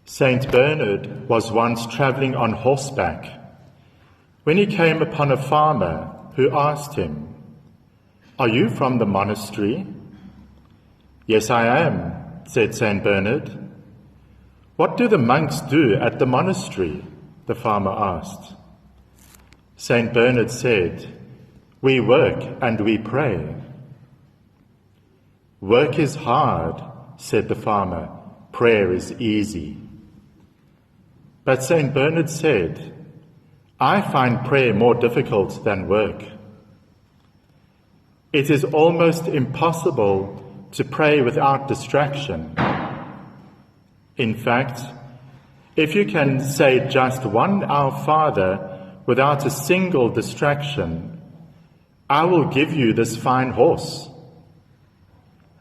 Saint Bernard was once travelling on horseback when he came upon a farmer who asked him, "Are you from the monastery?" "Yes, I am," said Saint Bernard. "What do the monks do at the monastery?" the farmer asked. Saint Bernard said, "We work and we pray." "Work is hard," said the farmer. "Prayer is easy." But Saint Bernard said, "I find prayer more difficult than work. It is almost impossible to pray without distraction. In fact, if you can say just one Our Father without a single distraction, I will give you this fine horse."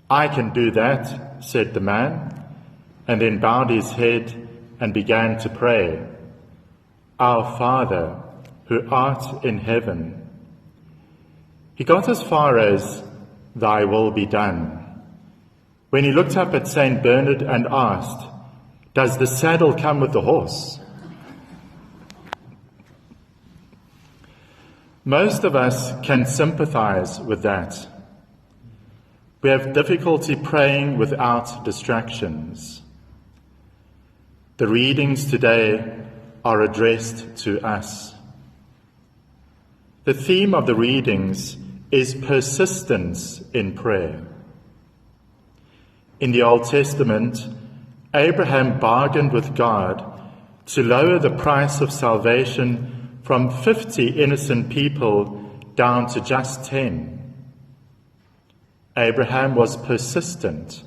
"I can do that," said the man, and then bowed his head and began to pray, "Our Father, who art in heaven." He got as far as, "Thy will be done," when he looked up at Saint Bernard and asked, "Does the saddle come with the horse?" Most of us can sympathize with that. We have difficulty praying without distractions. The readings today are addressed to us. The theme of the readings is persistence in prayer. In the Old Testament, Abraham bargained with God to lower the price of salvation from 50 innocent people down to just 10. Abraham was persistent.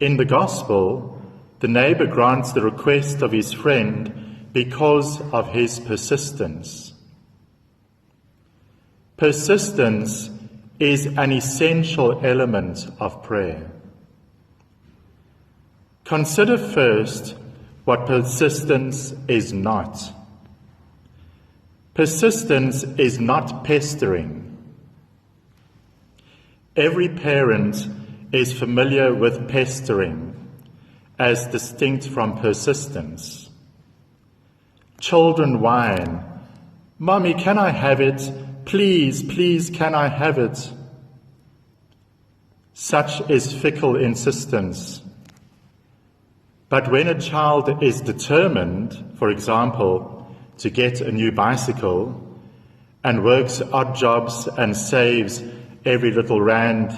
In the Gospel, the neighbor grants the request of his friend because of his persistence. Persistence is an essential element of prayer. Consider first what persistence is not. Persistence is not pestering. Every parent is familiar with pestering, as distinct from persistence. Children whine, "Mommy, can I have it? Please, please, can I have it?" Such is fickle insistence. But when a child is determined, for example, to get a new bicycle, and works odd jobs and saves every little rand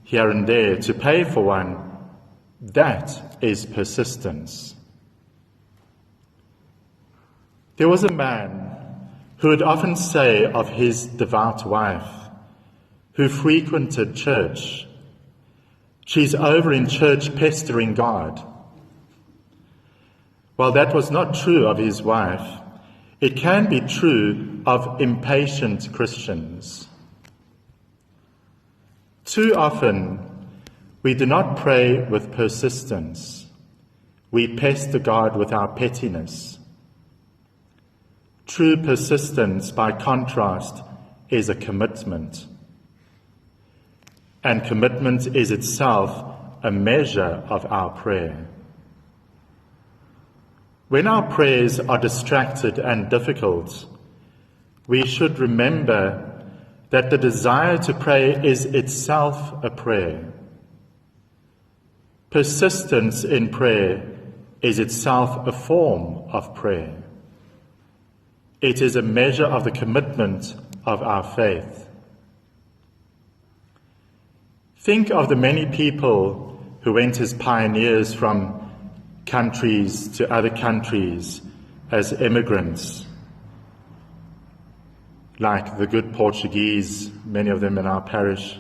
here and there to pay for one, that is persistence. There was a man who would often say of his devout wife, who frequented church, "She's over in church pestering God." While that was not true of his wife, it can be true of impatient Christians. Too often, we do not pray with persistence. We pester God with our pettiness. True persistence, by contrast, is a commitment. And commitment is itself a measure of our prayer. When our prayers are distracted and difficult, we should remember that the desire to pray is itself a prayer. Persistence in prayer is itself a form of prayer. It is a measure of the commitment of our faith. Think of the many people who went as pioneers from countries to other countries as immigrants, like the good Portuguese, many of them in our parish,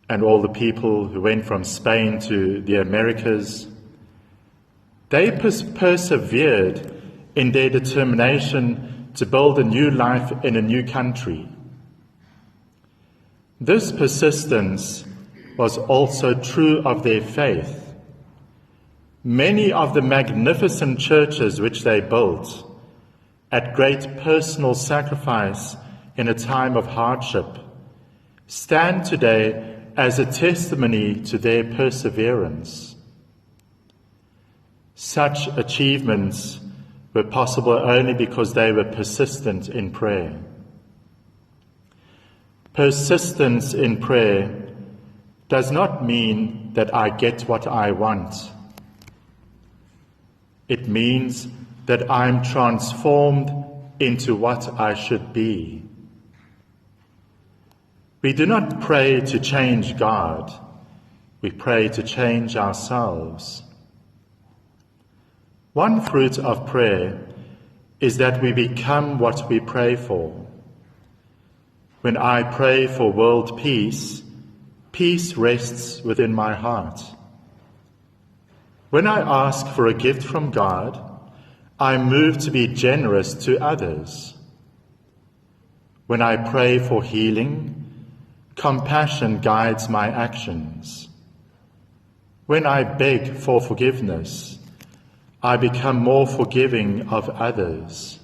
and all the people who went from Spain to the Americas. They persevered in their determination to build a new life in a new country. This persistence was also true of their faith. Many of the magnificent churches which they built, at great personal sacrifice in a time of hardship, stand today as a testimony to their perseverance. Such achievements were possible only because they were persistent in prayer. Persistence in prayer does not mean that I get what I want. It means that I'm transformed into what I should be. We do not pray to change God. We pray to change ourselves. One fruit of prayer is that we become what we pray for. When I pray for world peace, peace rests within my heart. When I ask for a gift from God, I move to be generous to others. When I pray for healing, compassion guides my actions. When I beg for forgiveness, I become more forgiving of others.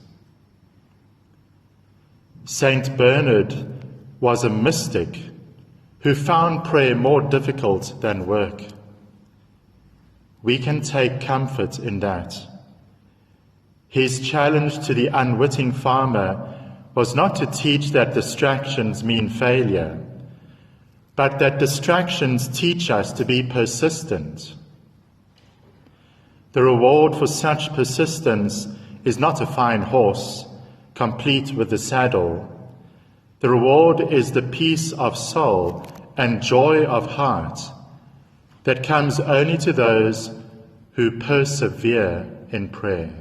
Saint Bernard was a mystic who found prayer more difficult than work. We can take comfort in that. His challenge to the unwitting farmer was not to teach that distractions mean failure, but that distractions teach us to be persistent. The reward for such persistence is not a fine horse, complete with the saddle. The reward is the peace of soul and joy of heart that comes only to those who persevere in prayer.